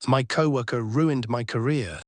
My coworker ruined my career.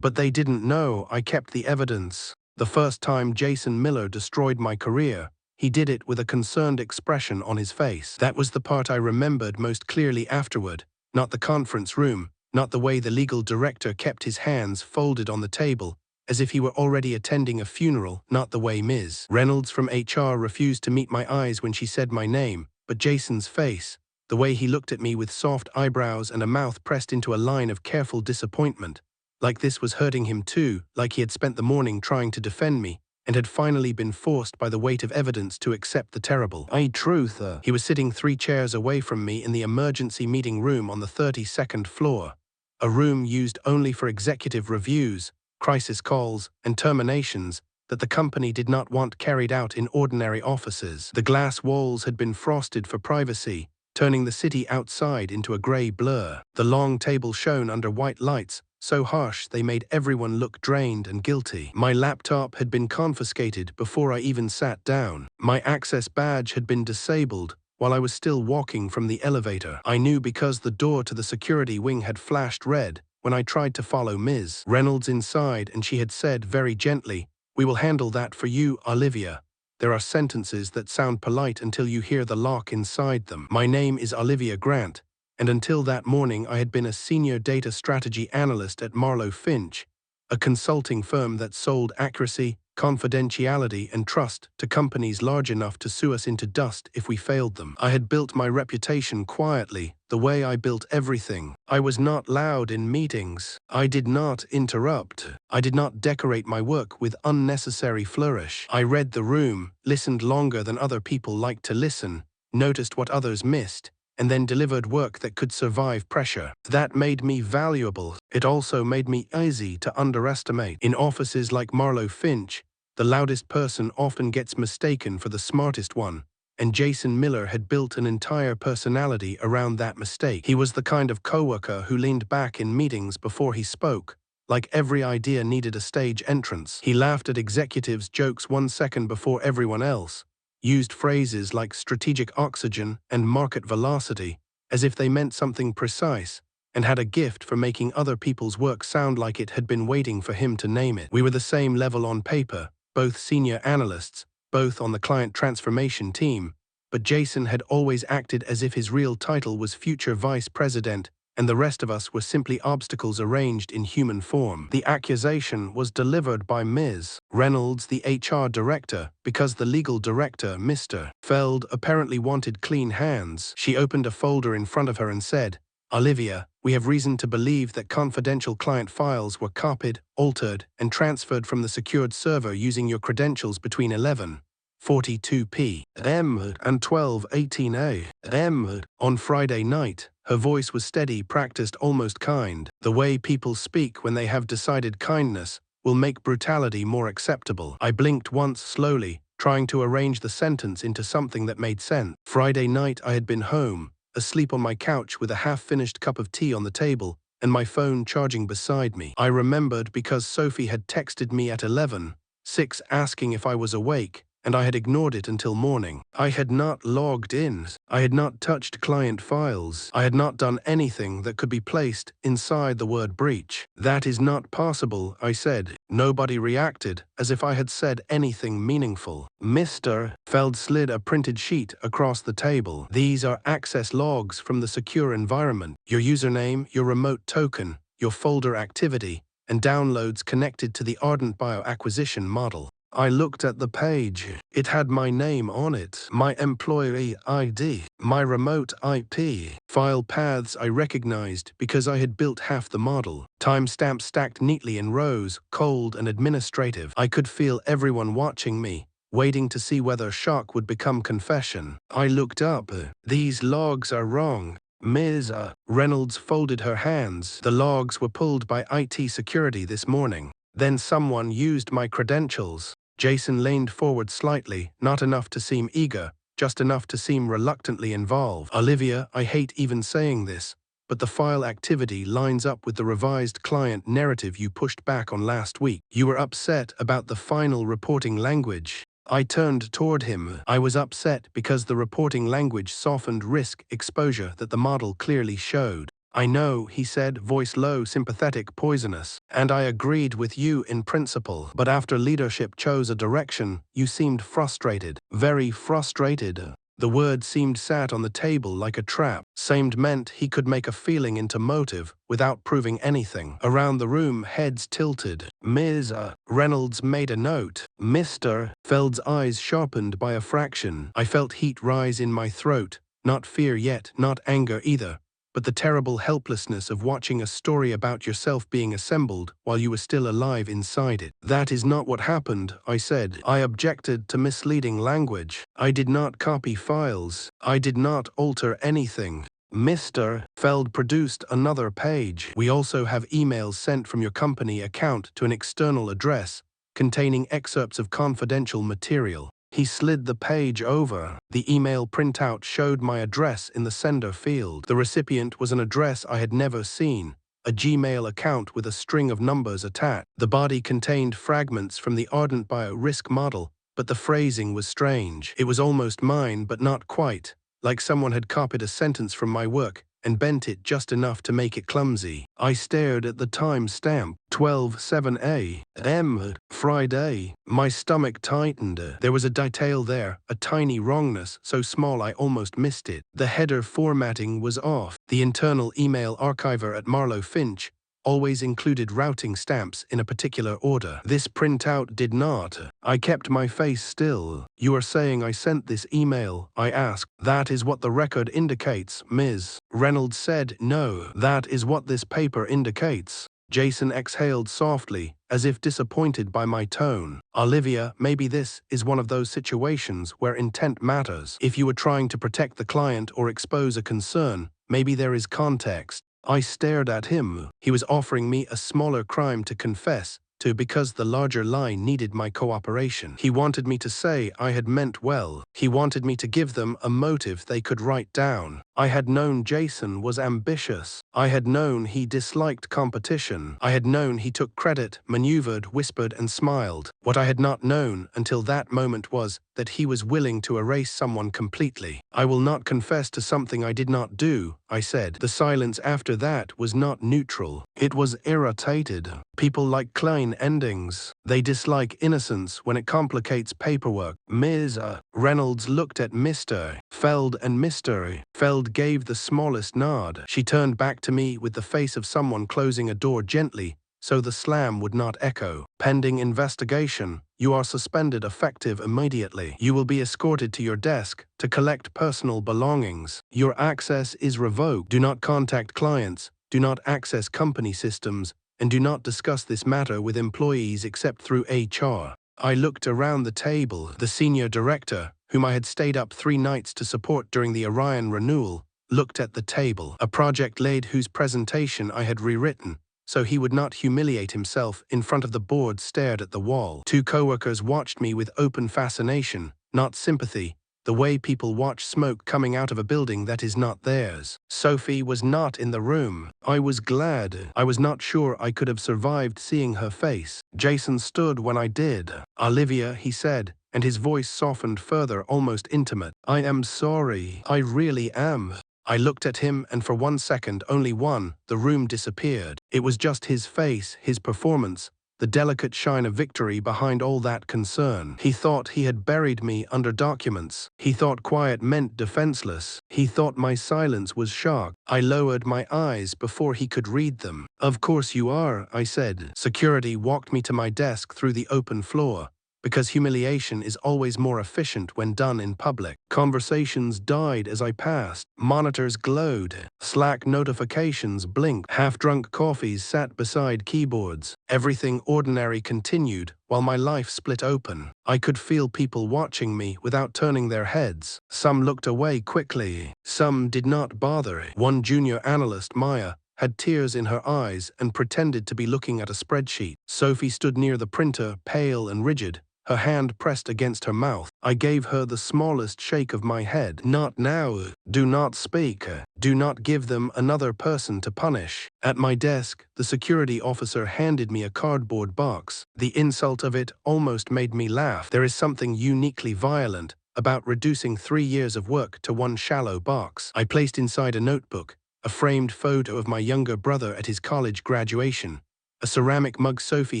But they didn't know I kept the evidence. The first time Jason Miller destroyed my career, he did it with a concerned expression on his face. That was the part I remembered most clearly afterward, not the conference room, not the way the legal director kept his hands folded on the table, as if he were already attending a funeral, not the way Ms. Reynolds from HR refused to meet my eyes when she said my name, but Jason's face, the way he looked at me with soft eyebrows and a mouth pressed into a line of careful disappointment, like this was hurting him too, like he had spent the morning trying to defend me, and had finally been forced by the weight of evidence to accept the terrible truth. He was sitting 3 chairs away from me in the emergency meeting room on the 32nd floor, a room used only for executive reviews, crisis calls, and terminations that the company did not want carried out in ordinary offices. The glass walls had been frosted for privacy, turning the city outside into a grey blur. The long table shone under white lights, so harsh they made everyone look drained and guilty. My laptop had been confiscated before I even sat down. My access badge had been disabled while I was still walking from the elevator. I knew because the door to the security wing had flashed red when I tried to follow Ms. Reynolds inside, and she had said very gently, "We will handle that for you, Olivia." There are sentences that sound polite until you hear the lock inside them. My name is Olivia Grant, and until that morning I had been a senior data strategy analyst at Marlowe Finch, a consulting firm that sold accuracy, confidentiality, and trust to companies large enough to sue us into dust if we failed them. I had built my reputation quietly, the way I built everything. I was not loud in meetings. I did not interrupt. I did not decorate my work with unnecessary flourish. I read the room, listened longer than other people liked to listen, noticed what others missed, and then delivered work that could survive pressure. That made me valuable. It also made me easy to underestimate. In offices like Marlowe Finch, the loudest person often gets mistaken for the smartest one, and Jason Miller had built an entire personality around that mistake. He was the kind of coworker who leaned back in meetings before he spoke, like every idea needed a stage entrance. He laughed at executives' jokes 1 second before everyone else, used phrases like strategic oxygen and market velocity as if they meant something precise, and had a gift for making other people's work sound like it had been waiting for him to name it. We were the same level on paper, both senior analysts, both on the client transformation team, but Jason had always acted as if his real title was future vice president, and the rest of us were simply obstacles arranged in human form. The accusation was delivered by Ms. Reynolds, the HR director, because the legal director, Mr. Feld, apparently wanted clean hands. She opened a folder in front of her and said, "Olivia, we have reason to believe that confidential client files were copied, altered, and transferred from the secured server using your credentials between 11:42 p.m. and 12:18 a.m. on Friday night." Her voice was steady, practiced, almost kind. The way people speak when they have decided kindness will make brutality more acceptable. I blinked once slowly, trying to arrange the sentence into something that made sense. Friday night I had been home, asleep on my couch with a half-finished cup of tea on the table and my phone charging beside me. I remembered because Sophie had texted me at 11:06 asking if I was awake, and I had ignored it until morning. I had not logged in. I had not touched client files. I had not done anything that could be placed inside the word breach. "That is not possible," I said. Nobody reacted, as if I had said anything meaningful. Mr. Feld slid a printed sheet across the table. "These are access logs from the secure environment. Your username, your remote token, your folder activity, and downloads connected to the Ardent bioacquisition model." I looked at the page. It had my name on it, my employee ID, my remote IP, file paths I recognized because I had built half the model, timestamps stacked neatly in rows, cold and administrative. I could feel everyone watching me, waiting to see whether shock would become confession. I looked up. "These logs are wrong." Ms. Reynolds folded her hands. "The logs were pulled by IT security this morning. Then someone used my credentials." Jason leaned forward slightly, not enough to seem eager, just enough to seem reluctantly involved. "Olivia, I hate even saying this, but the file activity lines up with the revised client narrative you pushed back on last week. You were upset about the final reporting language." I turned toward him. I was upset because the reporting language softened risk exposure that the model clearly showed. I know, he said, voice low, sympathetic, poisonous. And I agreed with you in principle. But after leadership chose a direction, you seemed frustrated. Very frustrated. The word seemed sat on the table like a trap. Seemed meant he could make a feeling into motive without proving anything. Around the room, heads tilted. Ms. Reynolds made a note. Mr. Feld's eyes sharpened by a fraction. I felt heat rise in my throat. Not fear yet, not anger either, but the terrible helplessness of watching a story about yourself being assembled while you were still alive inside it. That is not what happened, I said. I objected to misleading language. I did not copy files. I did not alter anything. Mr. Feld produced another page. We also have emails sent from your company account to an external address containing excerpts of confidential material. He slid the page over. The email printout showed my address in the sender field. The recipient was an address I had never seen, a Gmail account with a string of numbers attached. The body contained fragments from the Ardent Bio-Risk model, but the phrasing was strange. It was almost mine, but not quite, like someone had copied a sentence from my work and bent it just enough to make it clumsy. I stared at the time stamp, 12/7 a.m. Friday. My stomach tightened. There was a detail there, a tiny wrongness, so small I almost missed it. The header formatting was off. The internal email archiver at Marlowe Finch always included routing stamps in a particular order. This printout did not. I kept my face still. You are saying I sent this email? I asked. That is what the record indicates, Ms. Reynolds said. No, that is what this paper indicates. Jason exhaled softly, as if disappointed by my tone. Olivia, maybe this is one of those situations where intent matters. If you were trying to protect the client or expose a concern, maybe there is context. I stared at him. He was offering me a smaller crime to confess to because the larger lie needed my cooperation. He wanted me to say I had meant well. He wanted me to give them a motive they could write down. I had known Jason was ambitious. I had known he disliked competition. I had known he took credit, maneuvered, whispered, and smiled. What I had not known until that moment was that he was willing to erase someone completely. I will not confess to something I did not do, I said. The silence after that was not neutral. It was irritated. People like clean endings. They dislike innocence when it complicates paperwork. Ms. Reynolds looked at Mr. Feld and Mr. Feld gave the smallest nod. She turned back to me with the face of someone closing a door gently, so the slam would not echo. Pending investigation, you are suspended effective immediately. You will be escorted to your desk to collect personal belongings. Your access is revoked. Do not contact clients, do not access company systems, and do not discuss this matter with employees except through HR. I looked around the table. The senior director, whom I had stayed up 3 nights to support during the Orion renewal, looked at the table. A project lead whose presentation I had rewritten, so he would not humiliate himself in front of the board, stared at the wall. 2 coworkers watched me with open fascination, not sympathy, the way people watch smoke coming out of a building that is not theirs. Sophie was not in the room. I was glad. I was not sure I could have survived seeing her face. Jason stood when I did. Olivia, he said, and his voice softened further, almost intimate. I am sorry. I really am. I looked at him, and for 1 second, only one, the room disappeared. It was just his face, his performance, the delicate shine of victory behind all that concern. He thought he had buried me under documents. He thought quiet meant defenseless. He thought my silence was shock. I lowered my eyes before he could read them. Of course you are, I said. Security walked me to my desk through the open floor, because humiliation is always more efficient when done in public. Conversations died as I passed. Monitors glowed. Slack notifications blinked. Half-drunk coffees sat beside keyboards. Everything ordinary continued, while my life split open. I could feel people watching me without turning their heads. Some looked away quickly. Some did not bother. One junior analyst, Maya, had tears in her eyes and pretended to be looking at a spreadsheet. Sophie stood near the printer, pale and rigid, her hand pressed against her mouth. I gave her the smallest shake of my head. Not now. Do not speak. Do not give them another person to punish. At my desk, the security officer handed me a cardboard box. The insult of it almost made me laugh. There is something uniquely violent about reducing 3 years of work to one shallow box. I placed inside a notebook, a framed photo of my younger brother at his college graduation, a ceramic mug Sophie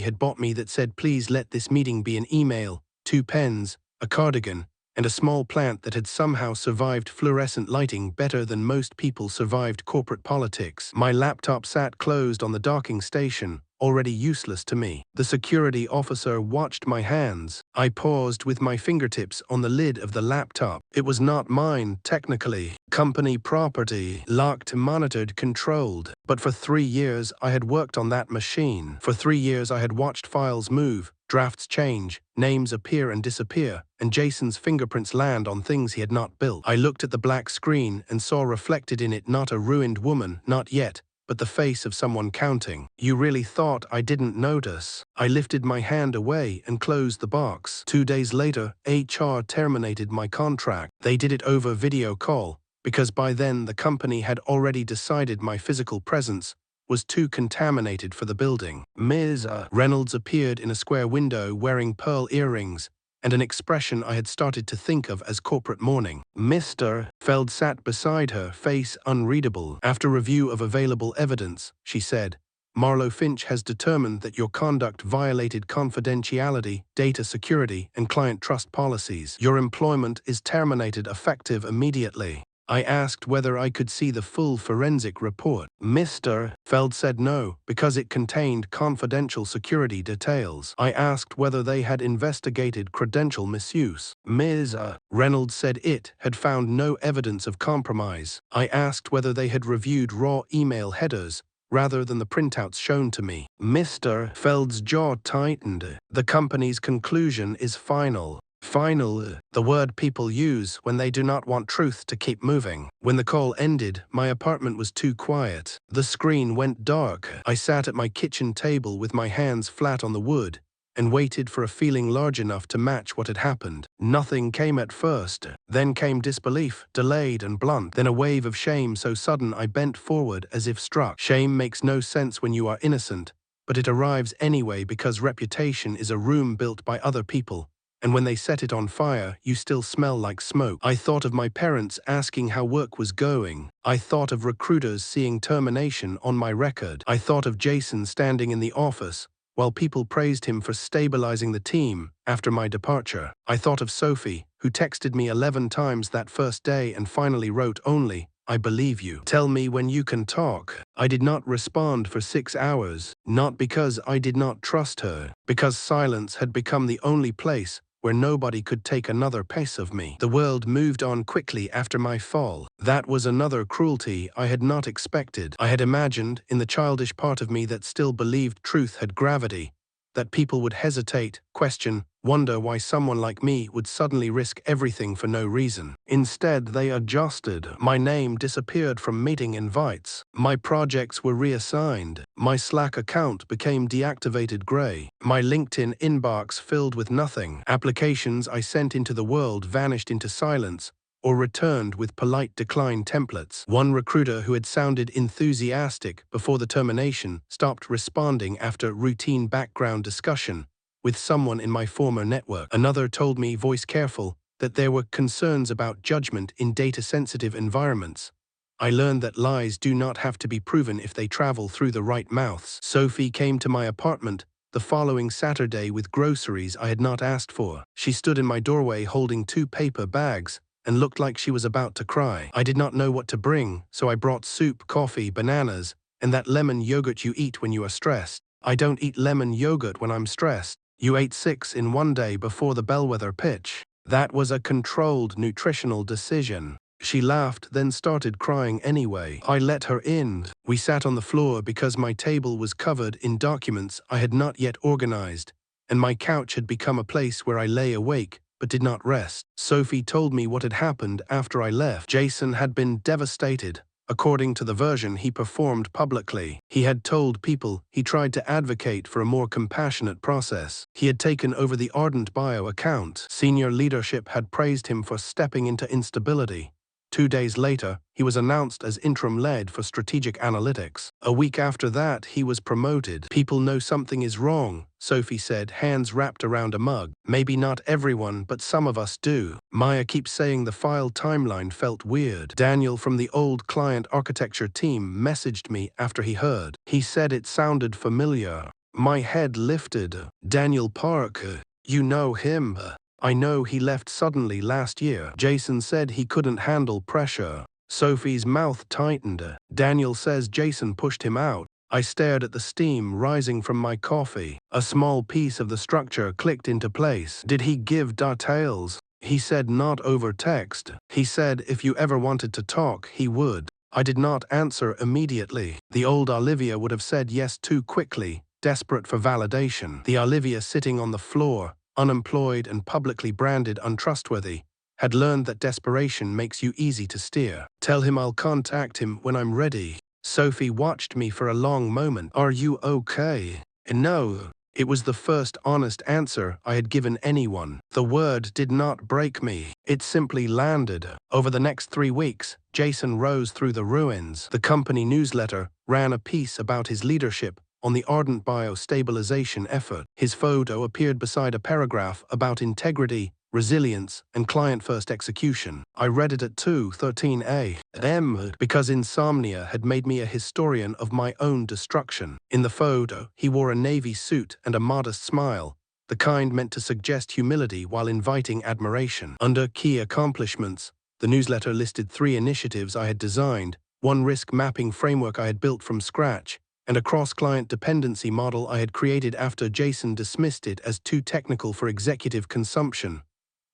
had bought me that said please let this meeting be an email, 2 pens, a cardigan, and a small plant that had somehow survived fluorescent lighting better than most people survived corporate politics. My laptop sat closed on the docking station, already useless to me. The security officer watched my hands. I paused with my fingertips on the lid of the laptop. It was not mine, technically. Company property, locked, monitored, controlled. But for 3 years, I had worked on that machine. For 3 years, I had watched files move, drafts change, names appear and disappear, and Jason's fingerprints land on things he had not built. I looked at the black screen and saw reflected in it not a ruined woman, not yet, but the face of someone counting. You really thought I didn't notice? I lifted my hand away and closed the box. 2 days later, HR terminated my contract. They did it over video call, because by then the company had already decided my physical presence was too contaminated for the building. Ms. Reynolds appeared in a square window wearing pearl earrings and an expression I had started to think of as corporate mourning. Mr. Feld sat beside her, face unreadable. After review of available evidence, she said, Marlowe Finch has determined that your conduct violated confidentiality, data security, and client trust policies. Your employment is terminated effective immediately. I asked whether I could see the full forensic report. Mr. Feld said no, because it contained confidential security details. I asked whether they had investigated credential misuse. Ms. Reynolds said it had found no evidence of compromise. I asked whether they had reviewed raw email headers rather than the printouts shown to me. Mr. Feld's jaw tightened. The company's conclusion is final. Final, the word people use when they do not want truth to keep moving. When the call ended, my apartment was too quiet. The screen went dark. I sat at my kitchen table with my hands flat on the wood and waited for a feeling large enough to match what had happened. Nothing came at first. Then came disbelief, delayed and blunt. Then a wave of shame so sudden I bent forward as if struck. Shame makes no sense when you are innocent, but it arrives anyway because reputation is a room built by other people. And when they set it on fire, you still smell like smoke. I thought of my parents asking how work was going. I thought of recruiters seeing termination on my record. I thought of Jason standing in the office while people praised him for stabilizing the team after my departure. I thought of Sophie, who texted me 11 times that first day and finally wrote only, I believe you. Tell me when you can talk. I did not respond for 6 hours, not because I did not trust her, because silence had become the only place where nobody could take another pace of me. The world moved on quickly after my fall. That was another cruelty I had not expected. I had imagined, in the childish part of me that still believed truth had gravity, that people would hesitate, question, wonder why someone like me would suddenly risk everything for no reason. Instead, they adjusted. My name disappeared from meeting invites. My projects were reassigned. My Slack account became deactivated gray. My LinkedIn inbox filled with nothing. Applications I sent into the world vanished into silence or returned with polite decline templates. One recruiter who had sounded enthusiastic before the termination stopped responding after routine background discussion with someone in my former network. Another told me, voice careful, that there were concerns about judgment in data-sensitive environments. I learned that lies do not have to be proven if they travel through the right mouths. Sophie came to my apartment the following Saturday with groceries I had not asked for. She stood in my doorway holding 2 paper bags and looked like she was about to cry. I did not know what to bring, so I brought soup, coffee, bananas, and that lemon yogurt you eat when you are stressed. I don't eat lemon yogurt when I'm stressed. You ate 6 in one day before the bellwether pitch. That was a controlled nutritional decision. She laughed, then started crying anyway. I let her in. We sat on the floor because my table was covered in documents I had not yet organized, and my couch had become a place where I lay awake but did not rest. Sophie told me what had happened after I left. Jason had been devastated. According to the version he performed publicly, he had told people he tried to advocate for a more compassionate process. He had taken over the Ardent Bio account. Senior leadership had praised him for stepping into instability. 2 days later, he was announced as interim lead for strategic analytics. A week after that, he was promoted. People know something is wrong, Sophie said, hands wrapped around a mug. Maybe not everyone, but some of us do. Maya keeps saying the file timeline felt weird. Daniel from the old client architecture team messaged me after he heard. He said it sounded familiar. My head lifted. Daniel Parker. You know him? I know he left suddenly last year. Jason said he couldn't handle pressure. Sophie's mouth tightened. Daniel says Jason pushed him out. I stared at the steam rising from my coffee. A small piece of the structure clicked into place. Did he give details? He said not over text. He said if you ever wanted to talk, he would. I did not answer immediately. The old Olivia would have said yes too quickly, desperate for validation. The Olivia sitting on the floor, unemployed and publicly branded untrustworthy, had learned that desperation makes you easy to steer. Tell him I'll contact him when I'm ready. Sophie watched me for a long moment. Are you okay? No. It was the first honest answer I had given anyone. The word did not break me. It simply landed. Over the next 3 weeks, Jason rose through the ruins. The company newsletter ran a piece about his leadership on the ardent bio-stabilization effort. His photo appeared beside a paragraph about integrity, resilience, and client-first execution. I read it at 2:13 a.m. because insomnia had made me a historian of my own destruction. In the photo, he wore a navy suit and a modest smile, the kind meant to suggest humility while inviting admiration. Under key accomplishments, the newsletter listed 3 initiatives I had designed, 1 risk mapping framework I had built from scratch, and a cross-client dependency model I had created after Jason dismissed it as too technical for executive consumption.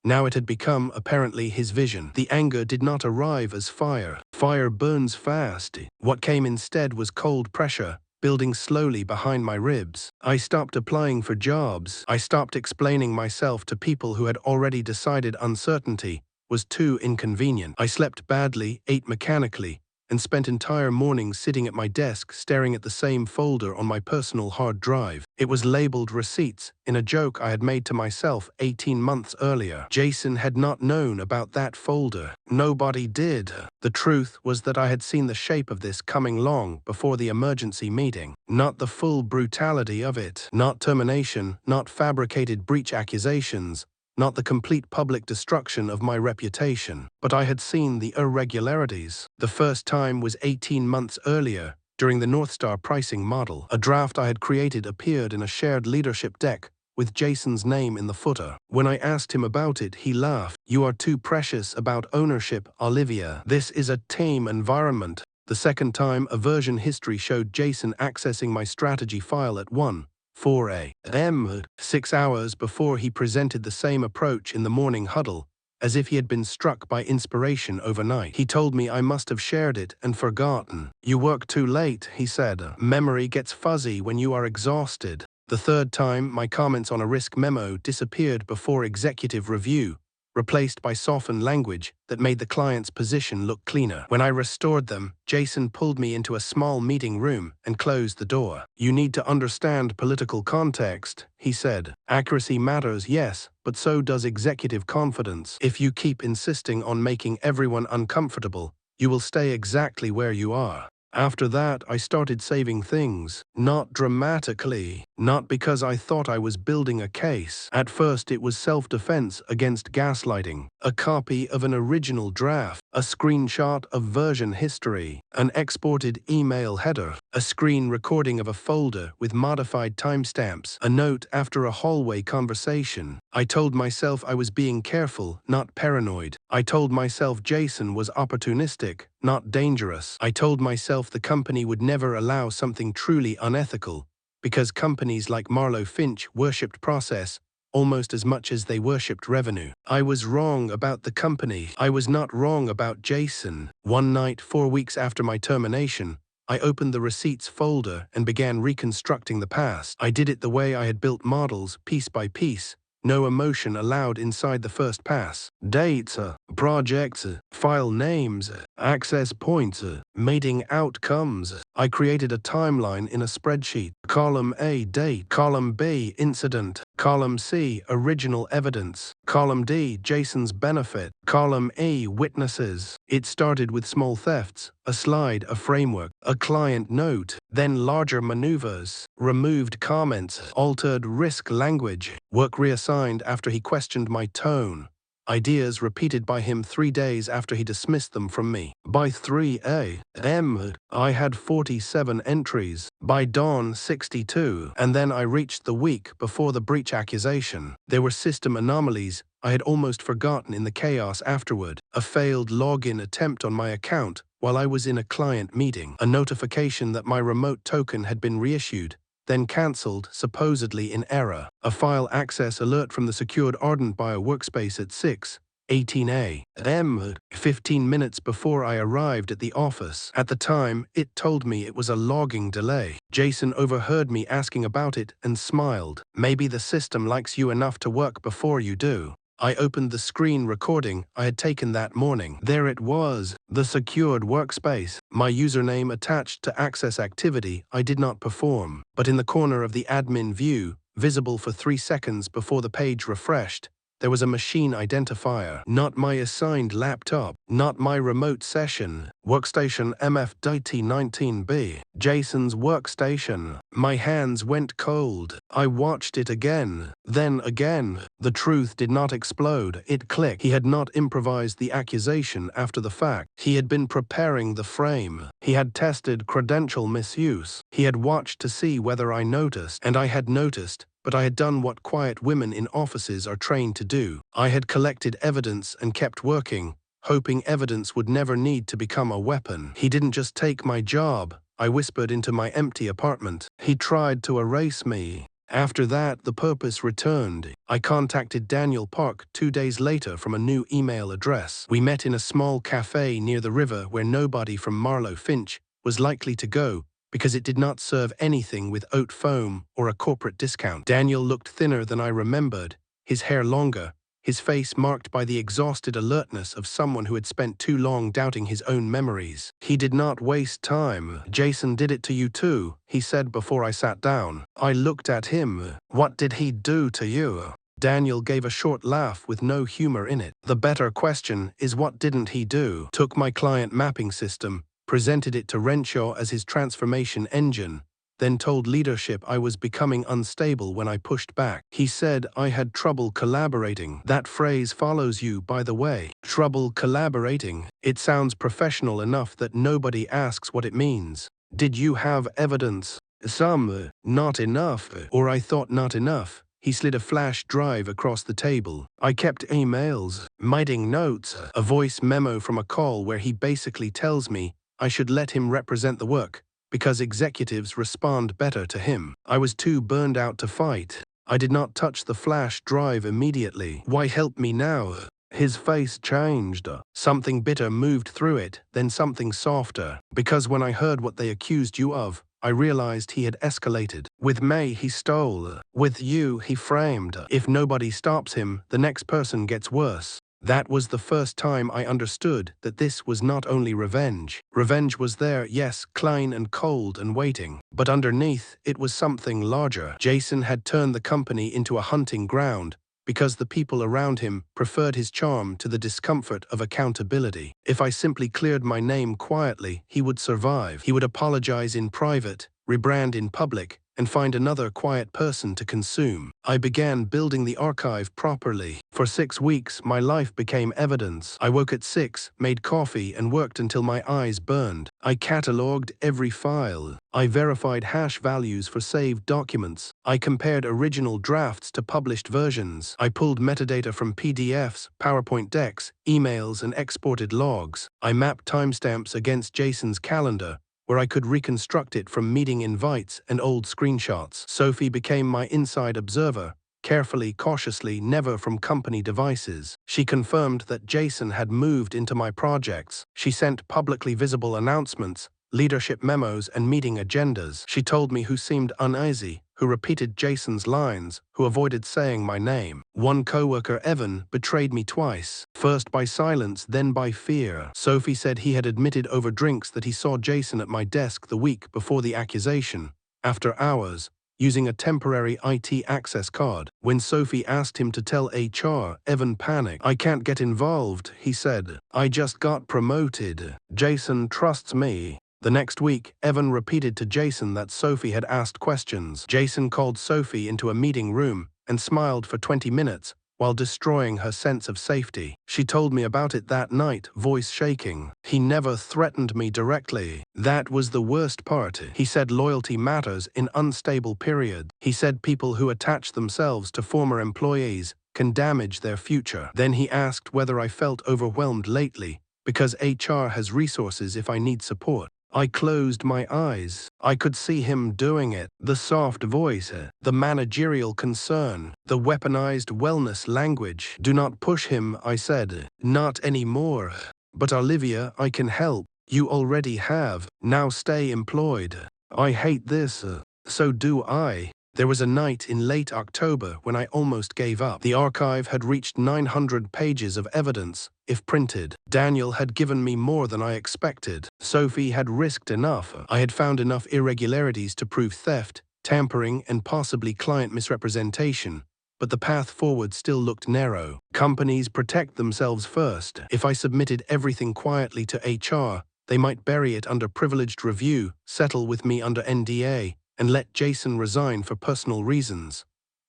Now it had become, apparently, his vision. The anger did not arrive as fire. Fire burns fast. What came instead was cold pressure, building slowly behind my ribs. I stopped applying for jobs. I stopped explaining myself to people who had already decided uncertainty was too inconvenient. I slept badly, ate mechanically, and spent entire mornings sitting at my desk staring at the same folder on my personal hard drive. It was labeled receipts, in a joke I had made to myself 18 months earlier. Jason had not known about that folder. Nobody did. The truth was that I had seen the shape of this coming long before the emergency meeting. Not the full brutality of it. Not termination, not fabricated breach accusations, not the complete public destruction of my reputation, but I had seen the irregularities. The first time was 18 months earlier, during the North Star pricing model. A draft I had created appeared in a shared leadership deck, with Jason's name in the footer. When I asked him about it, he laughed. You are too precious about ownership, Olivia. This is a tame environment. The second time, a version history showed Jason accessing my strategy file at 1:04 a.m., 6 hours before he presented the same approach in the morning huddle, as if he had been struck by inspiration overnight. He told me I must have shared it and forgotten. You work too late, he said. Memory gets fuzzy when you are exhausted. The third time, my comments on a risk memo disappeared before executive review, replaced by softened language that made the client's position look cleaner. When I restored them, Jason pulled me into a small meeting room and closed the door. You need to understand political context, he said. Accuracy matters, yes, but so does executive confidence. If you keep insisting on making everyone uncomfortable, you will stay exactly where you are. After that, I started saving things. Not dramatically. Not because I thought I was building a case. At first, it was self-defense against gaslighting. A copy of an original draft. A screenshot of version history. An exported email header. A screen recording of a folder with modified timestamps. A note after a hallway conversation. I told myself I was being careful, not paranoid. I told myself Jason was opportunistic, not dangerous. I told myself the company would never allow something truly unethical, because companies like Marlowe Finch worshipped process almost as much as they worshipped revenue. I was wrong about the company. I was not wrong about Jason. One night, 4 weeks after my termination, I opened the receipts folder and began reconstructing the past. I did it the way I had built models, piece by piece. No emotion allowed inside the first pass. Dates, projects, file names, Access points, meeting outcomes. I created a timeline in a spreadsheet. Column A, date. Column B, incident. Column C, original evidence. Column D, Jason's benefit. Column E, witnesses. It started with small thefts, a slide, a framework, a client note, then larger maneuvers, removed comments, altered risk language, work reassigned after he questioned my tone. Ideas repeated by him 3 days after he dismissed them from me. By 3 a.m., I had 47 entries. By dawn, 62. And then I reached the week before the breach accusation. There were system anomalies I had almost forgotten in the chaos afterward. A failed login attempt on my account while I was in a client meeting. A notification that my remote token had been reissued, then cancelled, supposedly in error. A file access alert from the secured Ardent Bio workspace at 6:18 a.m., 15 minutes before I arrived at the office. At the time, it told me it was a logging delay. Jason overheard me asking about it and smiled. Maybe the system likes you enough to work before you do. I opened the screen recording I had taken that morning. There it was, the secured workspace, my username attached to access activity I did not perform. But in the corner of the admin view, visible for 3 seconds before the page refreshed, there was a machine identifier. Not my assigned laptop, not my remote session. Workstation MF-19B. Jason's workstation. My hands went cold. I watched it again, then again. The truth did not explode. It clicked. He had not improvised the accusation after the fact. He had been preparing the frame. He had tested credential misuse. He had watched to see whether I noticed, and I had noticed. But I had done what quiet women in offices are trained to do. I had collected evidence and kept working, hoping evidence would never need to become a weapon. He didn't just take my job, I whispered into my empty apartment. He tried to erase me. After that, the purpose returned. I contacted Daniel Park 2 days later from a new email address. We met in a small cafe near the river where nobody from Marlow Finch was likely to go, because it did not serve anything with oat foam or a corporate discount. Daniel looked thinner than I remembered, his hair longer, his face marked by the exhausted alertness of someone who had spent too long doubting his own memories. He did not waste time. Jason did it to you too, he said before I sat down. I looked at him. What did he do to you? Daniel gave a short laugh with no humor in it. The better question is, what didn't he do? Took my client mapping system, presented it to Renshaw as his transformation engine, then told leadership I was becoming unstable when I pushed back. He said I had trouble collaborating. That phrase follows you, by the way. Trouble collaborating. It sounds professional enough that nobody asks what it means. Did you have evidence? Some, not enough, or I thought not enough. He slid a flash drive across the table. I kept emails, meeting notes, a voice memo from a call where he basically tells me I should let him represent the work, because executives respond better to him. I was too burned out to fight. I did not touch the flash drive immediately. Why help me now? His face changed. Something bitter moved through it, then something softer. Because when I heard what they accused you of, I realized he had escalated. With May, he stole. With you, he framed. If nobody stops him, the next person gets worse. That was the first time I understood that this was not only revenge. Revenge was there, yes, clean and cold and waiting. But underneath, it was something larger. Jason had turned the company into a hunting ground because the people around him preferred his charm to the discomfort of accountability. If I simply cleared my name quietly, he would survive. He would apologize in private, rebrand in public, and find another quiet person to consume. I began building the archive properly. For 6 weeks, my life became evidence. I woke at 6, made coffee, and worked until my eyes burned. I cataloged every file. I verified hash values for saved documents. I compared original drafts to published versions. I pulled metadata from PDFs, PowerPoint decks, emails, and exported logs. I mapped timestamps against Jason's calendar, where I could reconstruct it from meeting invites and old screenshots. Sophie became my inside observer, carefully, cautiously, never from company devices. She confirmed that Jason had moved into my projects. She sent publicly visible announcements, leadership memos, and meeting agendas. She told me who seemed uneasy, who repeated Jason's lines, who avoided saying my name. One coworker, Evan, betrayed me twice, first by silence, then by fear. Sophie said he had admitted over drinks that he saw Jason at my desk the week before the accusation, after hours, using a temporary IT access card. When Sophie asked him to tell HR, Evan panicked. "I can't get involved," he said. "I just got promoted. Jason trusts me." The next week, Evan repeated to Jason that Sophie had asked questions. Jason called Sophie into a meeting room and smiled for 20 minutes while destroying her sense of safety. She told me about it that night, voice shaking. "He never threatened me directly. That was the worst part. He said loyalty matters in unstable periods. He said people who attach themselves to former employees can damage their future." Then he asked whether I felt overwhelmed lately, because HR has resources if I need support. I closed my eyes. I could see him doing it. The soft voice, the managerial concern, the weaponized wellness language. "Do not push him," I said. "Not anymore." "But Olivia, I can help. You already have. Now stay employed." "I hate this." "So do I." There was a night in late October when I almost gave up. The archive had reached 900 pages of evidence, if printed. Daniel had given me more than I expected. Sophie had risked enough. I had found enough irregularities to prove theft, tampering, and possibly client misrepresentation. But the path forward still looked narrow. Companies protect themselves first. If I submitted everything quietly to HR, they might bury it under privileged review, settle with me under NDA, and let Jason resign for personal reasons.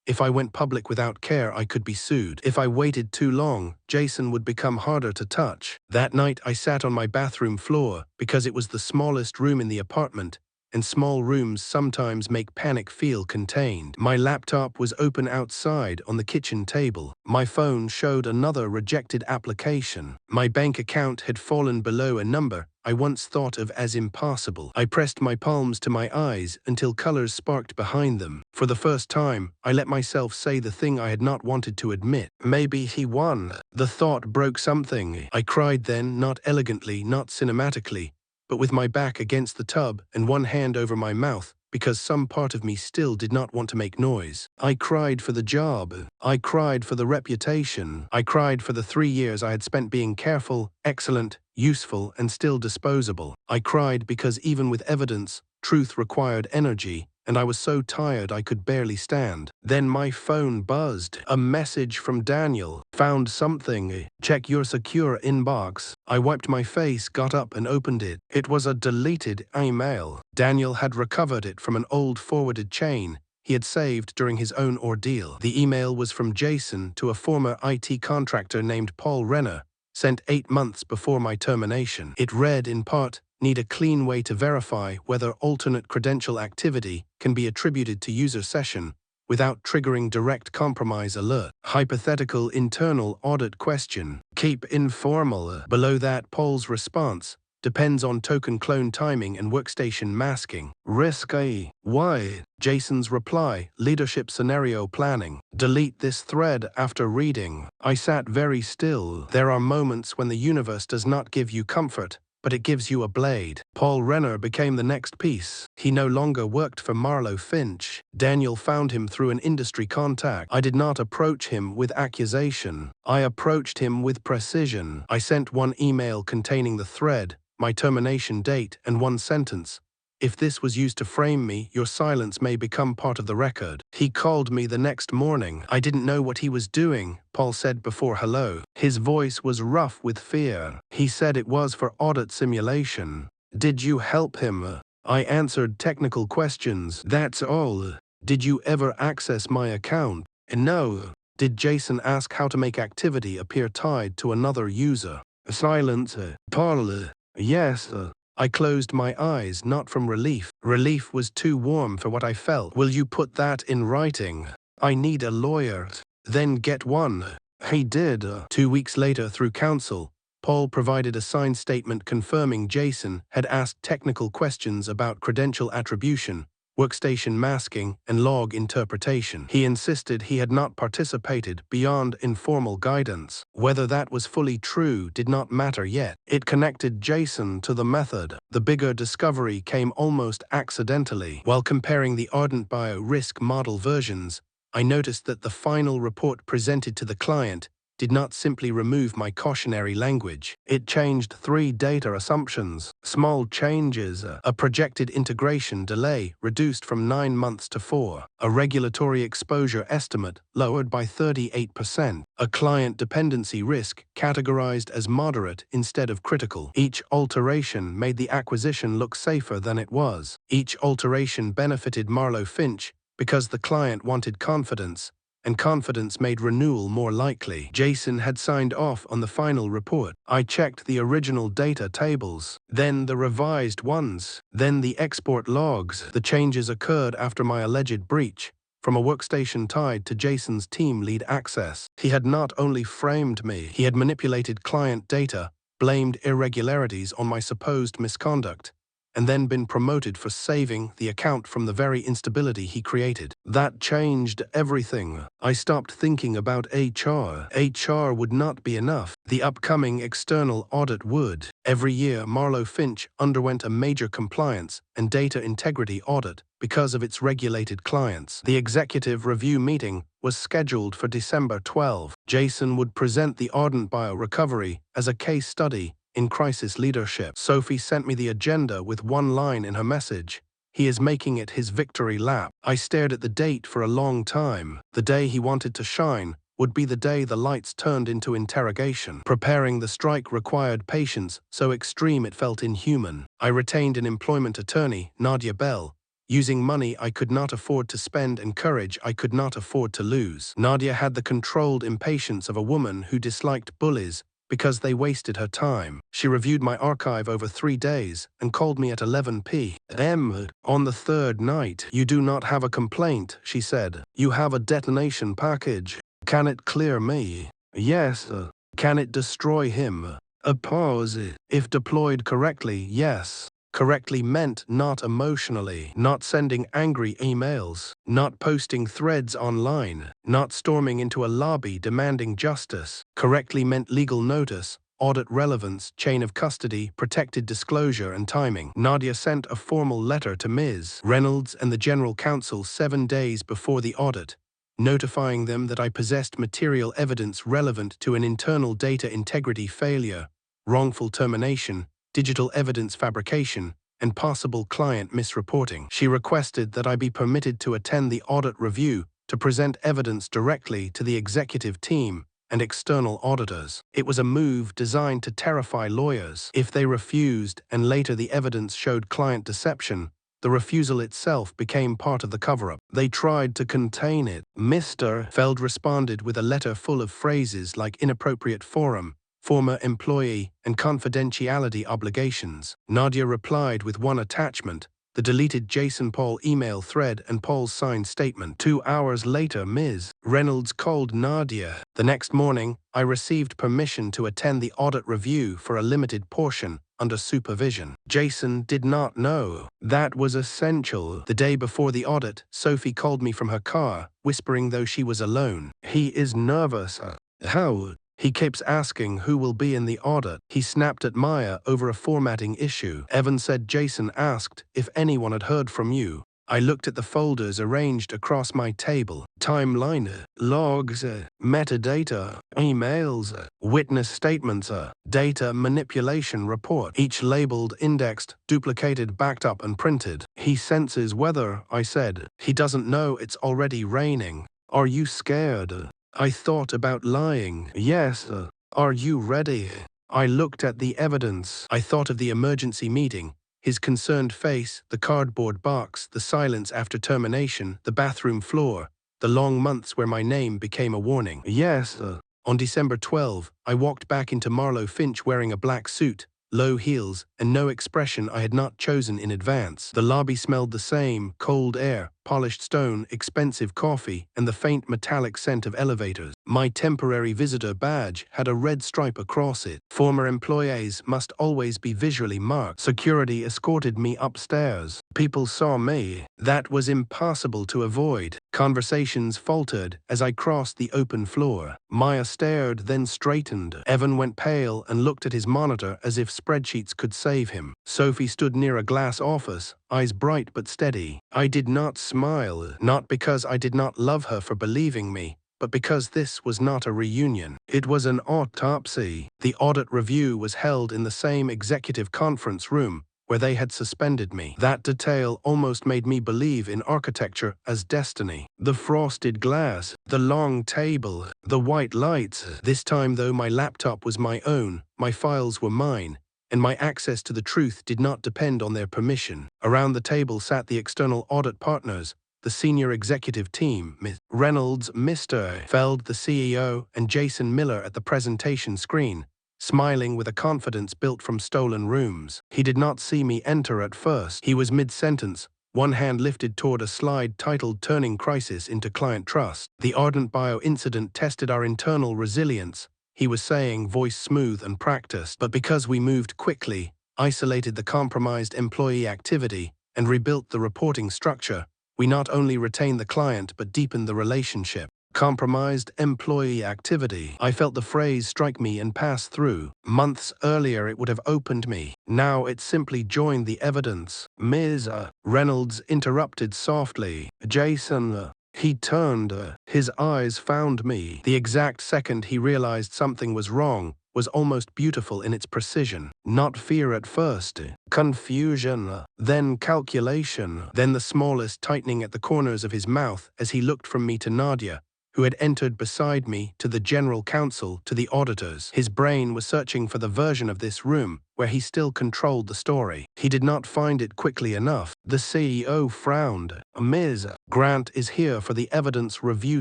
If I went public without care, I could be sued. If I waited too long, Jason would become harder to touch. That night, I sat on my bathroom floor because it was the smallest room in the apartment, and small rooms sometimes make panic feel contained. My laptop was open outside on the kitchen table. My phone showed another rejected application. My bank account had fallen below a number I once thought of as impossible. I pressed my palms to my eyes until colors sparked behind them. For the first time, I let myself say the thing I had not wanted to admit. Maybe he won. The thought broke something. I cried then, not elegantly, not cinematically, but with my back against the tub and one hand over my mouth, because some part of me still did not want to make noise. I cried for the job. I cried for the reputation. I cried for the 3 years I had spent being careful, excellent, useful, and still disposable. I cried because even with evidence, truth required energy, and I was so tired I could barely stand. Then my phone buzzed. A message from Daniel. "Found something. Check your secure inbox." I wiped my face, got up, and opened it. It was a deleted email. Daniel had recovered it from an old forwarded chain he had saved during his own ordeal. The email was from Jason to a former IT contractor named Paul Renner, sent 8 months before my termination. It read in part, "Need a clean way to verify whether alternate credential activity can be attributed to user session without triggering direct compromise alert. Hypothetical internal audit question. Keep informal." Below that, Paul's response. "Depends on token clone timing and workstation masking. Risky. Why?" Jason's reply. "Leadership scenario planning." Delete this thread after reading. I sat very still. There are moments when the universe does not give you comfort, but it gives you a blade. Paul Renner became the next piece. He no longer worked for Marlowe Finch. Daniel found him through an industry contact. I did not approach him with accusation. I approached him with precision. I sent one email containing the thread, my termination date, and one sentence. "If this was used to frame me, your silence may become part of the record." He called me the next morning. I didn't know what he was doing, Paul said before hello. His voice was rough with fear. He said it was for audit simulation. "Did you help him?" I answered technical questions. "That's all." "Did you ever access my account?" "No." "Did Jason ask how to make activity appear tied to another user?" Silence. "Paul." "Yes." I closed my eyes, not from relief. Relief was too warm for what I felt. "Will you put that in writing? I need a lawyer." "Then get one." He did. 2 weeks later, through counsel, Paul provided a signed statement confirming Jason had asked technical questions about credential attribution, workstation masking, and log interpretation. He insisted he had not participated beyond informal guidance. Whether that was fully true did not matter yet. It connected Jason to the method. The bigger discovery came almost accidentally. While comparing the Ardent Bio risk model versions, I noticed that the final report presented to the client did not simply remove my cautionary language. It changed 3 data assumptions. Small changes, a projected integration delay reduced from 9 months to 4, a regulatory exposure estimate lowered by 38%, a client dependency risk categorized as moderate instead of critical. Each alteration made the acquisition look safer than it was. Each alteration benefited Marlowe Finch because the client wanted confidence, and confidence made renewal more likely. Jason had signed off on the final report. I checked the original data tables, then the revised ones, then the export logs. The changes occurred after my alleged breach, from a workstation tied to Jason's team lead access. He had not only framed me, he had manipulated client data, blamed irregularities on my supposed misconduct, and then been promoted for saving the account from the very instability he created. That changed everything. I stopped thinking about HR. HR would not be enough. The upcoming external audit would. Every year, Marlowe Finch underwent a major compliance and data integrity audit because of its regulated clients. The executive review meeting was scheduled for December 12. Jason would present the Ardent Bio recovery as a case study in crisis leadership. Sophie sent me the agenda with one line in her message: "He is making it his victory lap." I stared at the date for a long time. The day he wanted to shine would be the day the lights turned into interrogation. Preparing the strike required patience so extreme it felt inhuman. I retained an employment attorney, Nadia Bell, using money I could not afford to spend and courage I could not afford to lose. Nadia had the controlled impatience of a woman who disliked bullies because they wasted her time. She reviewed my archive over 3 days and called me at 11 p.m. on the 3rd night. "You do not have a complaint," she said. "You have a detonation package. Can it clear me?" "Yes." "Can it destroy him?" A pause. "If deployed correctly, yes." Correctly meant not emotionally, not sending angry emails, not posting threads online, not storming into a lobby demanding justice. Correctly meant legal notice, audit relevance, chain of custody, protected disclosure, and timing. Nadia sent a formal letter to Ms. Reynolds and the General Counsel 7 days before the audit, notifying them that I possessed material evidence relevant to an internal data integrity failure, wrongful termination, digital evidence fabrication, and possible client misreporting. She requested that I be permitted to attend the audit review to present evidence directly to the executive team and external auditors. It was a move designed to terrify lawyers. If they refused and later the evidence showed client deception, the refusal itself became part of the cover-up. They tried to contain it. Mr. Feld responded with a letter full of phrases like inappropriate forum, former employee, and confidentiality obligations. Nadia replied with one attachment, the deleted Jason Paul email thread and Paul's signed statement. 2 hours later, Ms. Reynolds called Nadia. The next morning, I received permission to attend the audit review for a limited portion under supervision. Jason did not know. That was essential. The day before the audit, Sophie called me from her car, whispering though she was alone. "He is nervous." "How?" "He keeps asking who will be in the audit." He snapped at Maya over a formatting issue. "Evan said Jason asked if anyone had heard from you." I looked at the folders arranged across my table. Timeline, logs, metadata, emails, witness statements, data manipulation report, each labeled, indexed, duplicated, backed up, and printed. "He senses weather," I said. "He doesn't know it's already raining." "Are you scared?" I thought about lying. "Yes." "Are you ready?" I looked at the evidence. I thought of the emergency meeting, his concerned face, the cardboard box, the silence after termination, the bathroom floor, the long months where my name became a warning. "Yes." On December 12, I walked back into Marlowe Finch wearing a black suit, low heels, and no expression I had not chosen in advance. The lobby smelled the same: cold air, polished stone, expensive coffee, and the faint metallic scent of elevators. My temporary visitor badge had a red stripe across it. Former employees must always be visually marked. Security escorted me upstairs. People saw me. That was impossible to avoid. Conversations faltered as I crossed the open floor. Maya stared, then straightened. Evan went pale and looked at his monitor as if spreadsheets could save him. Sophie stood near a glass office, eyes bright but steady. I did not smile, not because I did not love her for believing me, but because this was not a reunion. It was an autopsy. The audit review was held in the same executive conference room where they had suspended me. That detail almost made me believe in architecture as destiny. The frosted glass, the long table, the white lights. This time, though, my laptop was my own, my files were mine, and my access to the truth did not depend on their permission. Around the table sat the external audit partners, the senior executive team: Ms. Reynolds, Mr. Feld, the CEO, and Jason Miller at the presentation screen, smiling with a confidence built from stolen rooms. He did not see me enter at first. He was mid-sentence, one hand lifted toward a slide titled "Turning Crisis into Client Trust." "The Ardent Bio incident tested our internal resilience," he was saying, voice smooth and practiced. "But because we moved quickly, isolated the compromised employee activity, and rebuilt the reporting structure, we not only retained the client but deepened the relationship." Compromised employee activity. I felt the phrase strike me and pass through. Months earlier it would have opened me. Now it simply joined the evidence. "Ms. Reynolds interrupted softly. "Jason." He turned. His eyes found me. The exact second he realized something was wrong was almost beautiful in its precision. Not fear at first, confusion, then calculation, then the smallest tightening at the corners of his mouth as he looked from me to Nadia, who had entered beside me, to the general counsel, to the auditors. His brain was searching for the version of this room where he still controlled the story. He did not find it quickly enough. The CEO frowned. "Ms. Grant is here for the evidence review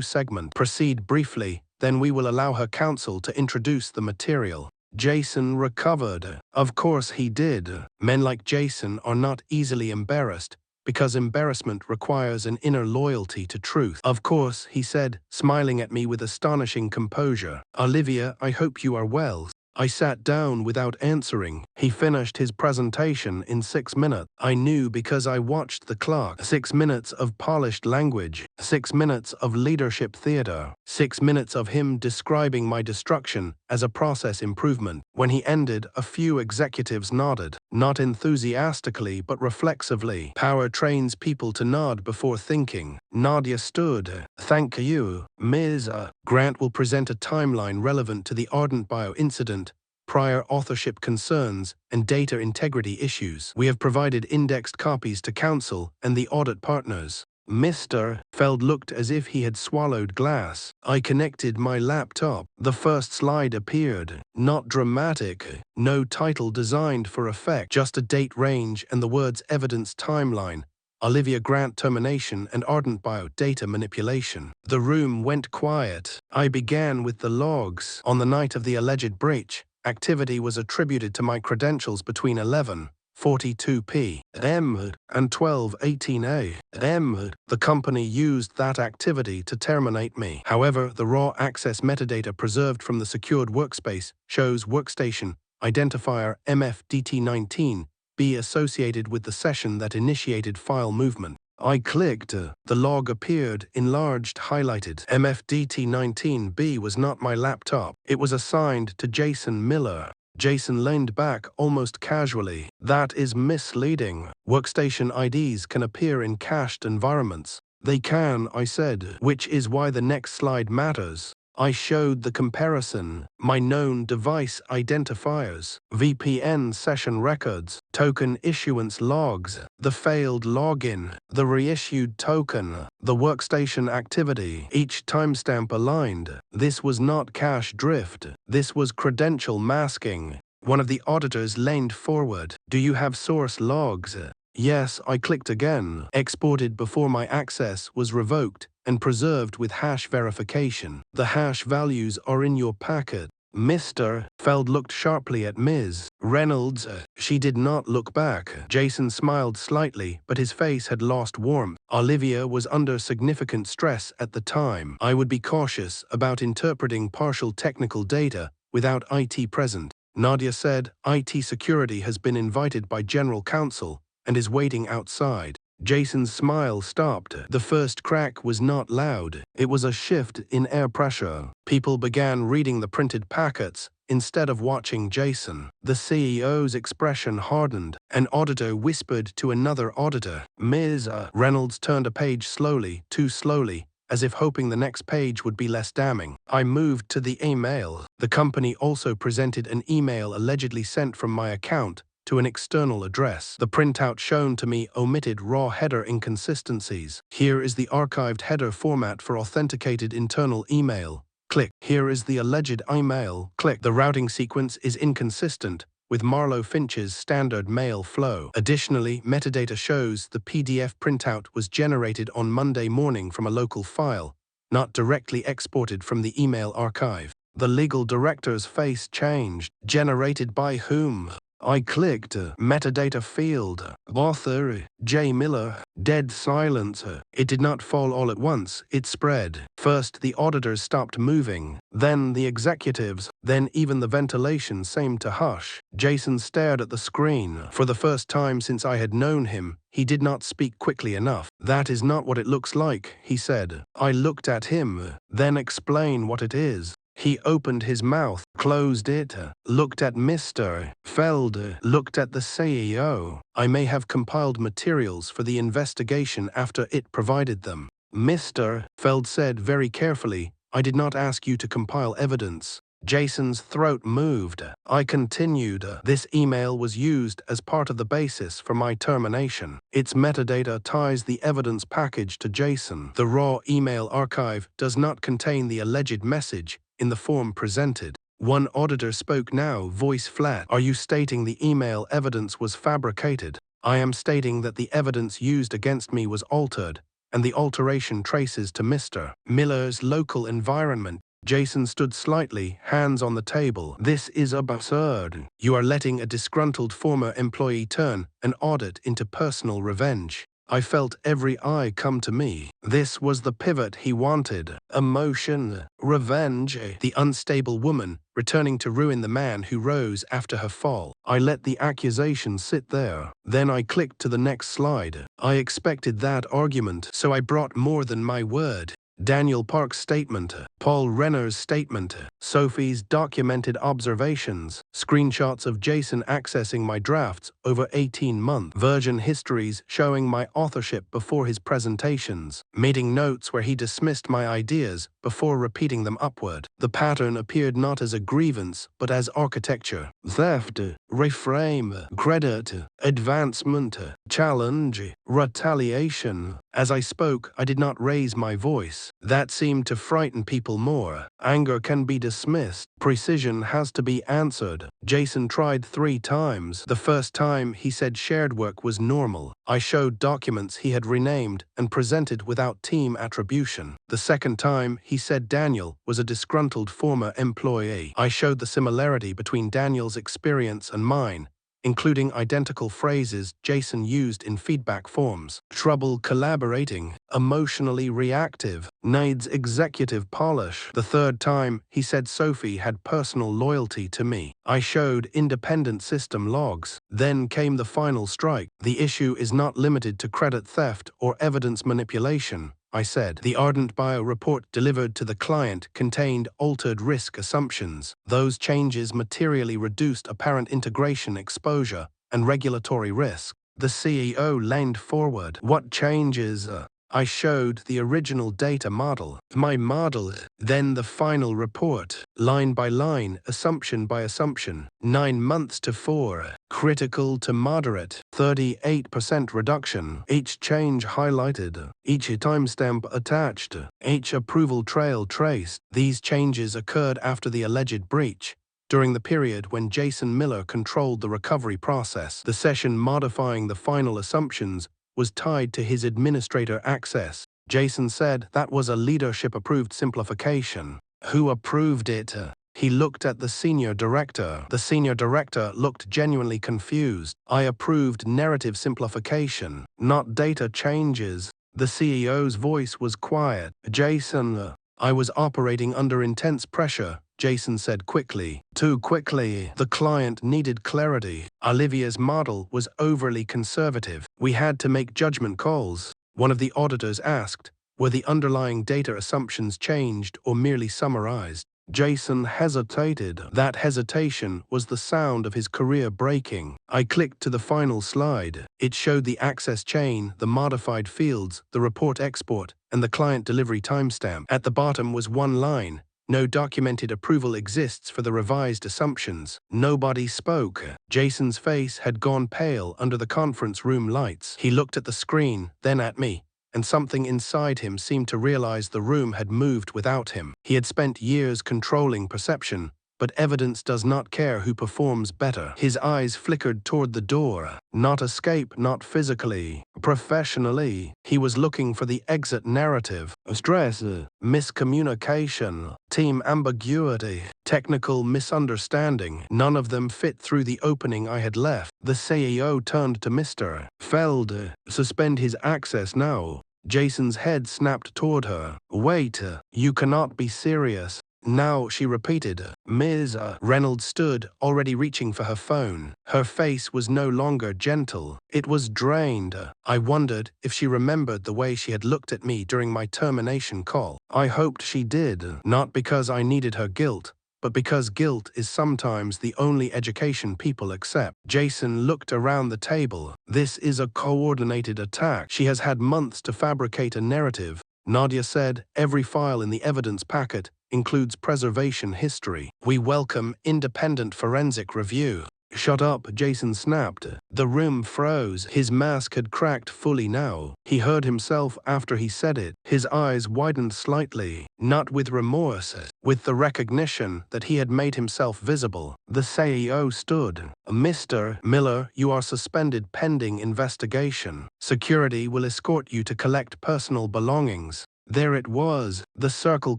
segment. Proceed briefly, then we will allow her counsel to introduce the material." Jason recovered. Of course he did. Men like Jason are not easily embarrassed, because embarrassment requires an inner loyalty to truth. "Of course," he said, smiling at me with astonishing composure. "Olivia, I hope you are well." I sat down without answering. He finished his presentation in 6 minutes. I knew because I watched the clock. 6 minutes of polished language. 6 minutes of leadership theater. 6 minutes of him describing my destruction as a process improvement. When he ended, a few executives nodded. Not enthusiastically, but reflexively. Power trains people to nod before thinking. Nadia stood. "Thank you, Ms. Grant will present a timeline relevant to the Ardent Bio incident, prior authorship concerns, and data integrity issues. We have provided indexed copies to counsel and the audit partners." Mr. Feld looked as if he had swallowed glass. I connected my laptop. The first slide appeared. Not dramatic, no title designed for effect, just a date range and the words "Evidence Timeline, Olivia Grant Termination and Ardent Bio Data Manipulation." The room went quiet. I began with the logs. On the night of the alleged breach, activity was attributed to my credentials between 11:42 p.m. and 12:18 a.m. The company used that activity to terminate me. However, the raw access metadata preserved from the secured workspace shows workstation identifier MFDT19 be associated with the session that initiated file movement. I clicked. The log appeared, enlarged, highlighted. MFDT19B was not my laptop. It was assigned to Jason Miller. Jason leaned back almost casually. "That is misleading. Workstation IDs can appear in cached environments." "They can," I said, "which is why the next slide matters." I showed the comparison. My known device identifiers, VPN session records, token issuance logs, the failed login, the reissued token, the workstation activity, each timestamp aligned. This was not cache drift. This was credential masking. One of the auditors leaned forward. "Do you have source logs?" "Yes," I clicked again. "Exported before my access was revoked and preserved with hash verification. The hash values are in your packet." Mr. Feld looked sharply at Ms. Reynolds. She did not look back. Jason smiled slightly, but his face had lost warmth. Olivia was under significant stress at the time. I would be cautious about interpreting partial technical data without IT present. Nadia said, IT security has been invited by General Counsel and is waiting outside. Jason's smile stopped. The first crack was not loud. It was a shift in air pressure. People began reading the printed packets instead of watching Jason. The CEO's expression hardened. An auditor whispered to another auditor. Ms. Reynolds turned a page slowly, too slowly, as if hoping the next page would be less damning. I moved to the email. The company also presented an email allegedly sent from my account to an external address. The printout shown to me omitted raw header inconsistencies. Here is the archived header format for authenticated internal email. Click. Here is the alleged email. Click. The routing sequence is inconsistent with Marlowe Finch's standard mail flow. Additionally, metadata shows the PDF printout was generated on Monday morning from a local file, not directly exported from the email archive. The legal director's face changed. Generated by whom? I clicked. Metadata field. Author, J. Miller. Dead silence. It did not fall all at once, it spread. First the auditors stopped moving, then the executives, then even the ventilation seemed to hush. Jason stared at the screen. For the first time since I had known him, he did not speak quickly enough. That is not what it looks like, he said. I looked at him. Then explain what it is. He opened his mouth, closed it, looked at Mr. Feld, looked at the CEO. I may have compiled materials for the investigation after it provided them. Mr. Feld said very carefully, I did not ask you to compile evidence. Jason's throat moved. I continued. This email was used as part of the basis for my termination. Its metadata ties the evidence package to Jason. The raw email archive does not contain the alleged message in the form presented. One auditor spoke now, voice flat. Are you stating the email evidence was fabricated? I am stating that the evidence used against me was altered, and the alteration traces to Mr. Miller's local environment. Jason stood slightly, hands on the table. This is absurd. You are letting a disgruntled former employee turn an audit into personal revenge. I felt every eye come to me. This was the pivot he wanted. Emotion, revenge, the unstable woman returning to ruin the man who rose after her fall. I let the accusation sit there. Then I clicked to the next slide. I expected that argument, so I brought more than my word. Daniel Park's statement, Paul Renner's statement, Sophie's documented observations, screenshots of Jason accessing my drafts over 18 months, version histories showing my authorship before his presentations, meeting notes where he dismissed my ideas before repeating them upward. The pattern appeared not as a grievance, but as architecture. Theft, reframe, credit, advancement, challenge, retaliation. As I spoke, I did not raise my voice. That seemed to frighten people more. Anger can be dismissed. Precision has to be answered. Jason tried 3 times. The first time, he said shared work was normal. I showed documents he had renamed and presented without team attribution. The second time, he said Daniel was a disgruntled former employee. I showed the similarity between Daniel's experience and mine, including identical phrases Jason used in feedback forms. Trouble collaborating, emotionally reactive, needs executive polish. The third time, he said Sophie had personal loyalty to me. I showed independent system logs. Then came the final strike. The issue is not limited to credit theft or evidence manipulation, I said. The Ardent Bio report delivered to the client contained altered risk assumptions. Those changes materially reduced apparent integration exposure and regulatory risk. The CEO leaned forward. What changes? I showed the original data model, my model, then the final report, line by line, assumption by assumption, 9 months to 4, critical to moderate, 38% reduction, each change highlighted, each timestamp attached, each approval trail traced. These changes occurred after the alleged breach, during the period when Jason Miller controlled the recovery process. The session modifying the final assumptions was tied to his administrator access. Jason said that was a leadership-approved simplification. Who approved it? He looked at the senior director. The senior director looked genuinely confused. I approved narrative simplification, not data changes. The CEO's voice was quiet. Jason, I was operating under intense pressure, Jason said quickly. Too quickly. The client needed clarity. Olivia's model was overly conservative. We had to make judgment calls. One of the auditors asked, were the underlying data assumptions changed or merely summarized? Jason hesitated. That hesitation was the sound of his career breaking. I clicked to the final slide. It showed the access chain, the modified fields, the report export, and the client delivery timestamp. At the bottom was one line. No documented approval exists for the revised assumptions. Nobody spoke. Jason's face had gone pale under the conference room lights. He looked at the screen, then at me, and something inside him seemed to realize the room had moved without him. He had spent years controlling perception, but evidence does not care who performs better. His eyes flickered toward the door. Not escape, not physically, professionally. He was looking for the exit narrative. Stress, miscommunication, team ambiguity, technical misunderstanding. None of them fit through the opening I had left. The CEO turned to Mr. Feld. Suspend his access now. Jason's head snapped toward her. Wait, you cannot be serious. Now, she repeated. Ms. Reynolds stood, already reaching for her phone. Her face was no longer gentle. It was drained. I wondered if she remembered the way she had looked at me during my termination call. I hoped she did, not because I needed her guilt, but because guilt is sometimes the only education people accept. Jason looked around the table. This is a coordinated attack. She has had months to fabricate a narrative. Nadia said, every file in the evidence packet includes preservation history. We welcome independent forensic review. Shut up, Jason snapped. The room froze. His mask had cracked fully now. He heard himself after he said it. His eyes widened slightly, not with remorse, with the recognition that he had made himself visible. The CEO stood. Mr. Miller, you are suspended pending investigation. Security will escort you to collect personal belongings. There it was, the circle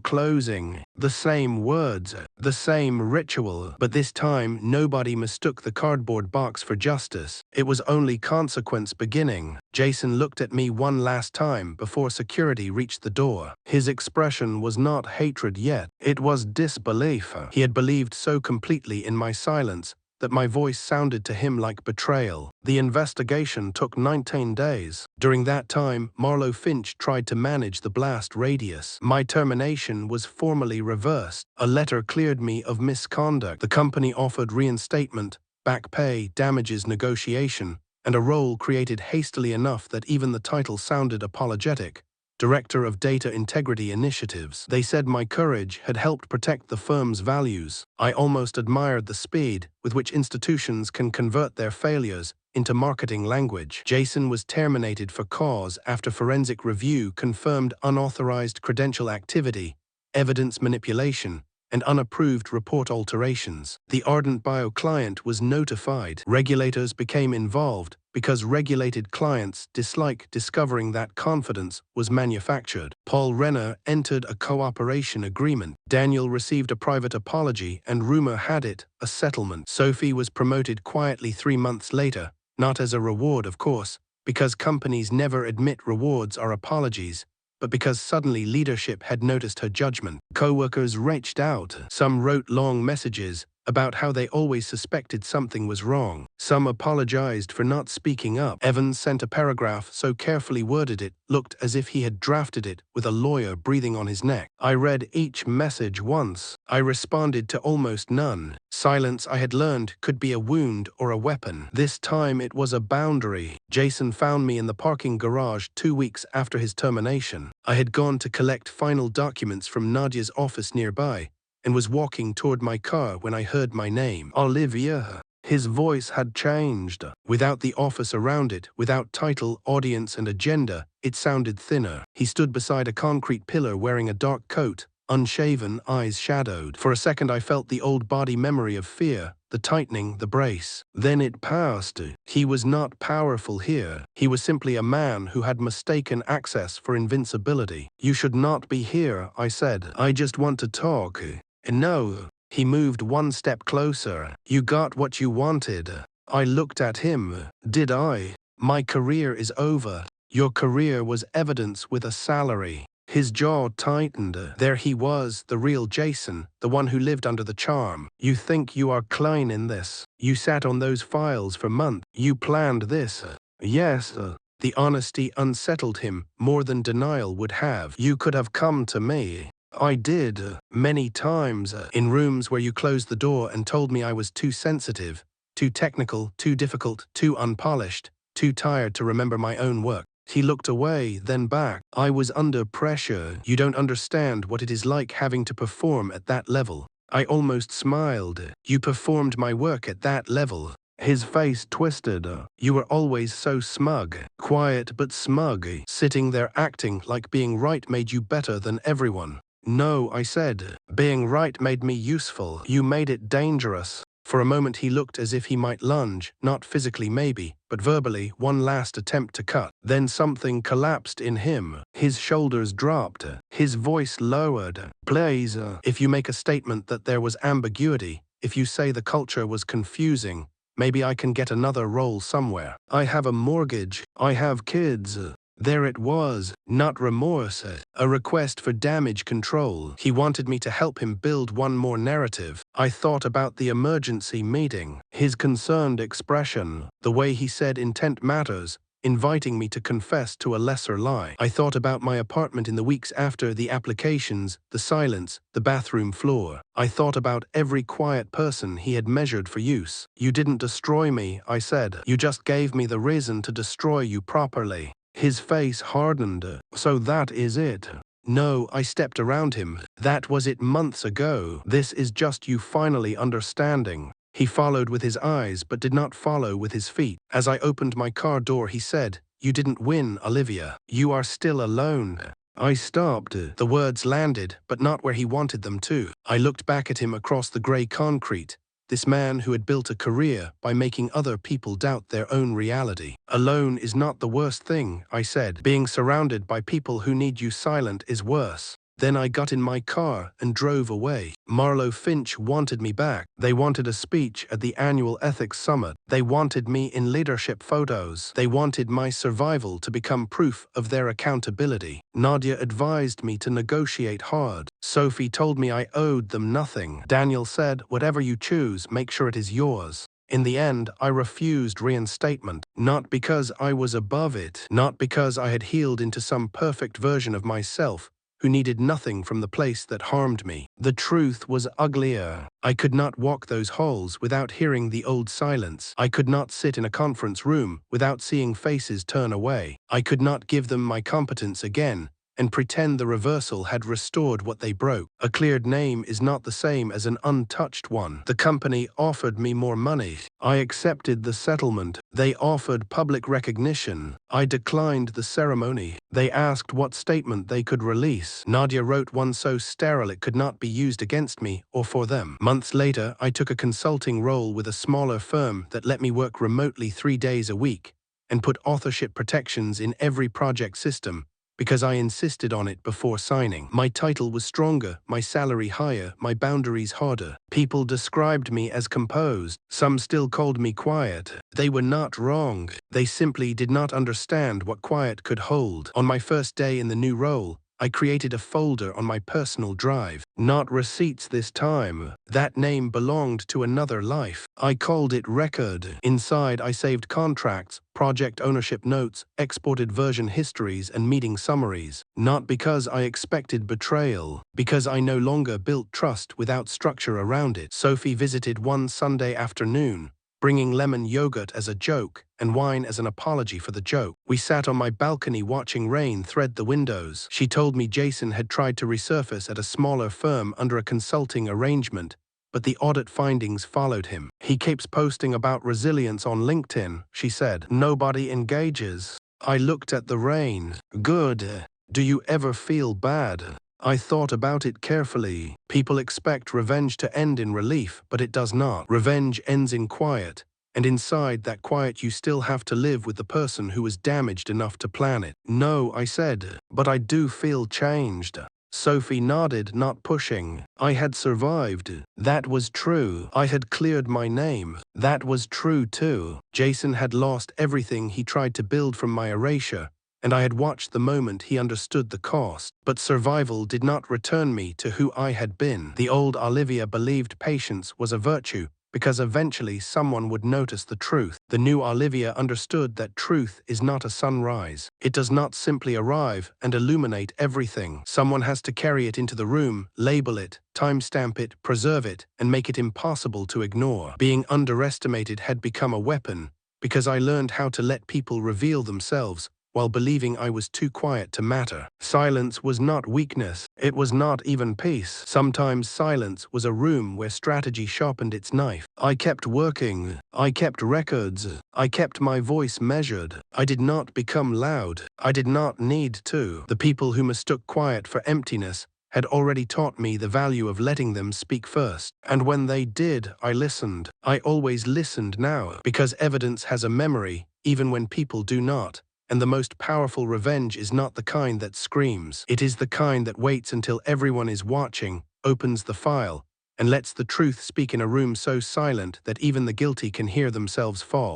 closing, the same words, the same ritual, but this time nobody mistook the cardboard box for justice. It was only consequence beginning. Jason looked at me one last time before security reached the door. His expression was not hatred yet, it was disbelief. He had believed so completely in my silence that my voice sounded to him like betrayal. The investigation took 19 days. During that time, Marlowe Finch tried to manage the blast radius. My termination was formally reversed. A letter cleared me of misconduct. The company offered reinstatement, back pay, damages negotiation, and a role created hastily enough that even the title sounded apologetic. Director of Data Integrity Initiatives. They said my courage had helped protect the firm's values. I almost admired the speed with which institutions can convert their failures into marketing language. Jason was terminated for cause after forensic review confirmed unauthorized credential activity, evidence manipulation, and unapproved report alterations. The Ardent Bio client was notified. Regulators became involved because regulated clients dislike discovering that confidence was manufactured. Paul Renner entered a cooperation agreement. Daniel received a private apology, and rumor had it, a settlement. Sophie was promoted quietly 3 months later, not as a reward, of course, because companies never admit rewards or apologies, but because suddenly leadership had noticed her judgment. Coworkers reached out. Some wrote long messages about how they always suspected something was wrong. Some apologized for not speaking up. Evans sent a paragraph so carefully worded it looked as if he had drafted it with a lawyer breathing on his neck. I read each message once. I responded to almost none. Silence, I had learned, could be a wound or a weapon. This time it was a boundary. Jason found me in the parking garage 2 weeks after his termination. I had gone to collect final documents from Nadia's office nearby, and was walking toward my car when I heard my name. Olivia. His voice had changed. Without the office around it, without title, audience, and agenda, it sounded thinner. He stood beside a concrete pillar wearing a dark coat, unshaven, eyes shadowed. For a second I felt the old body memory of fear, the tightening, the brace. Then it passed. He was not powerful here. He was simply a man who had mistaken access for invincibility. You should not be here, I said. I just want to talk. No. He moved one step closer. You got what you wanted. I looked at him. Did I? My career is over. Your career was evidence with a salary. His jaw tightened. There he was, the real Jason, the one who lived under the charm. You think you are Klein in this. You sat on those files for months. You planned this. Yes. The honesty unsettled him more than denial would have. You could have come to me. I did, many times, in rooms where you closed the door and told me I was too sensitive, too technical, too difficult, too unpolished, too tired to remember my own work. He looked away, then back. I was under pressure. You don't understand what it is like having to perform at that level. I almost smiled. You performed my work at that level. His face twisted. You were always so smug. Quiet but smug. Sitting there acting like being right made you better than everyone. No, I said. Being right made me useful. You made it dangerous. For a moment he looked as if he might lunge, not physically maybe, but verbally, one last attempt to cut. Then something collapsed in him. His shoulders dropped. His voice lowered. Please, if you make a statement that there was ambiguity, if you say the culture was confusing, maybe I can get another role somewhere. I have a mortgage. I have kids. There it was, not remorse, a request for damage control. He wanted me to help him build one more narrative. I thought about the emergency meeting, his concerned expression, the way he said intent matters, inviting me to confess to a lesser lie. I thought about my apartment in the weeks after the applications, the silence, the bathroom floor. I thought about every quiet person he had measured for use. You didn't destroy me, I said. You just gave me the reason to destroy you properly. His face hardened. So that is it. No, I stepped around him. That was it months ago. This is just you finally understanding. He followed with his eyes but did not follow with his feet. As I opened my car door he said, "You didn't win, Olivia. You are still alone." I stopped. The words landed, but not where he wanted them to. I looked back at him across the grey concrete. This man who had built a career by making other people doubt their own reality. Alone is not the worst thing, I said. Being surrounded by people who need you silent is worse. Then I got in my car and drove away. Marlowe Finch wanted me back. They wanted a speech at the annual ethics summit. They wanted me in leadership photos. They wanted my survival to become proof of their accountability. Nadia advised me to negotiate hard. Sophie told me I owed them nothing. Daniel said, "Whatever you choose, make sure it is yours." In the end, I refused reinstatement, not because I was above it, not because I had healed into some perfect version of myself, who needed nothing from the place that harmed me. The truth was uglier. I could not walk those halls without hearing the old silence. I could not sit in a conference room without seeing faces turn away. I could not give them my competence again and pretend the reversal had restored what they broke. A cleared name is not the same as an untouched one. The company offered me more money. I accepted the settlement. They offered public recognition. I declined the ceremony. They asked what statement they could release. Nadia wrote one so sterile it could not be used against me or for them. Months later, I took a consulting role with a smaller firm that let me work remotely 3 days a week and put authorship protections in every project system, because I insisted on it before signing. My title was stronger, my salary higher, my boundaries harder. People described me as composed. Some still called me quiet. They were not wrong. They simply did not understand what quiet could hold. On my first day in the new role, I created a folder on my personal drive. Not receipts this time. That name belonged to another life. I called it Record. Inside I saved contracts, project ownership notes, exported version histories and meeting summaries. Not because I expected betrayal, because I no longer built trust without structure around it. Sophie visited one Sunday afternoon, bringing lemon yogurt as a joke and wine as an apology for the joke. We sat on my balcony watching rain thread the windows. She told me Jason had tried to resurface at a smaller firm under a consulting arrangement, but the audit findings followed him. He keeps posting about resilience on LinkedIn, she said. Nobody engages. I looked at the rain. Good. Do you ever feel bad? I thought about it carefully. People expect revenge to end in relief, but it does not. Revenge ends in quiet, and inside that quiet you still have to live with the person who was damaged enough to plan it. No, I said, but I do feel changed. Sophie nodded, not pushing. I had survived. That was true. I had cleared my name. That was true too. Jason had lost everything he tried to build from my erasure, and I had watched the moment he understood the cost. But survival did not return me to who I had been. The old Olivia believed patience was a virtue, because eventually someone would notice the truth. The new Olivia understood that truth is not a sunrise. It does not simply arrive and illuminate everything. Someone has to carry it into the room, label it, timestamp it, preserve it, and make it impossible to ignore. Being underestimated had become a weapon, because I learned how to let people reveal themselves while believing I was too quiet to matter. Silence was not weakness. It was not even peace. Sometimes silence was a room where strategy sharpened its knife. I kept working. I kept records. I kept my voice measured. I did not become loud. I did not need to. The people who mistook quiet for emptiness had already taught me the value of letting them speak first. And when they did, I listened. I always listened now, because evidence has a memory, even when people do not. And the most powerful revenge is not the kind that screams. It is the kind that waits until everyone is watching, opens the file, and lets the truth speak in a room so silent that even the guilty can hear themselves fall.